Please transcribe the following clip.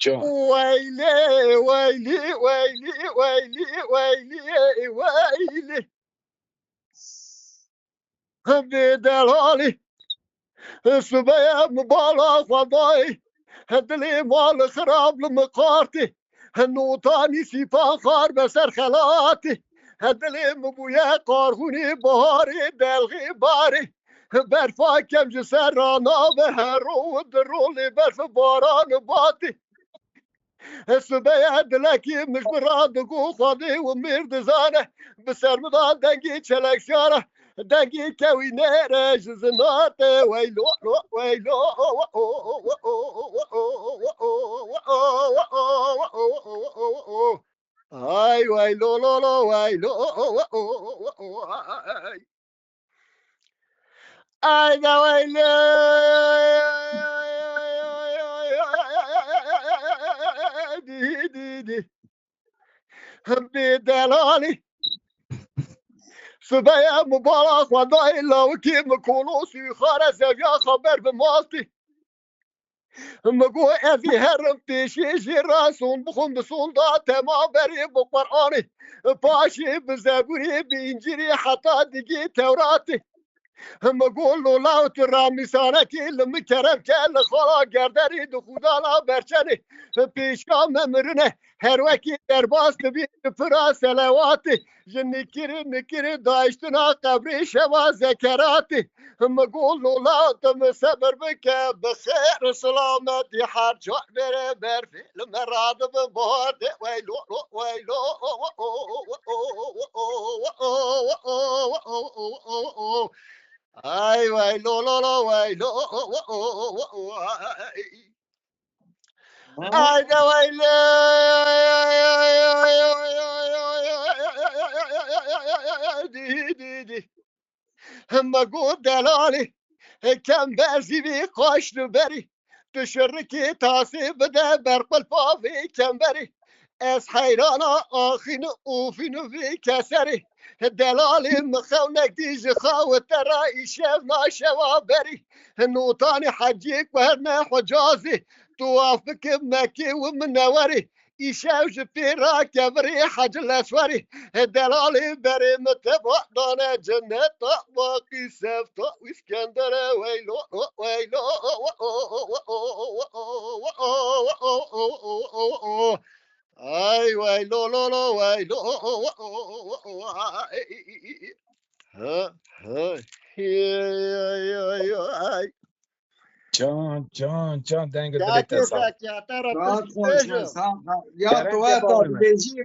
جان ويلي ويلي ويلي ويلي ويلي ويلي بدلالي الصبية مبالغ فضاي هدلي مال خراب لمقارتي النوطاني سيفان خار بسر خلاتي هدلي مبويا قارهوني بهاري دلغي باري برفا كم جسر رانا بهرو درولي برف باران باتي الصبية دلكي مش برادقو خاضي وميرد زانه بسر مدال دنگي چلك شاره دنگي كوي نيرج زنات ويلو ويلو هاي ويلو لو لو ويلو اي دا ويلو دي دي دي بدلالي صبايا مبارك وضعي لو كيم كولوسي خارج يا خبر بمالتي مقو ازي هرم تشي جراسون بخون بسون دا تما بري بقرآني باشي بزبوري بإنجيري حتى ديجي توراتي مقول له لا ترامي سانكي لما كرم كل خلا گردري دو خدا لا برچني پیشام مرنه هر وکی درباس تبي فرا سلواتي نكري دايشتنا قبري شوا ذكراتي مقول له لا تم صبر بك بخير سلامتي حرج بر في المراد ببارد ويلو ويلو اي ويلو لو لو ويلو اي دا ويلو دي دي دي هم قود دلالي كم برزي بي قاش بري تشركي تاسي بدا برق الفافي كم بري اس حيرانا اخين اوفين في كسري دلالي مخونك دي جخاوة ترى شافنا شوابري النوطاني حجيك وهرنا حجازي توافق بمكي ومنوري يشاوش في راكبري حج الاسوري دلالي بري متبع دانا جنة باقي سفتا واسكندر ويلو ويلو اي ويلو لو لو ويلو ها ها هاي جان دنگ क्या دلت के صاحب क्या तेरा راست कुछ باشه तेज یا تو درنگ تا بارمه بیجی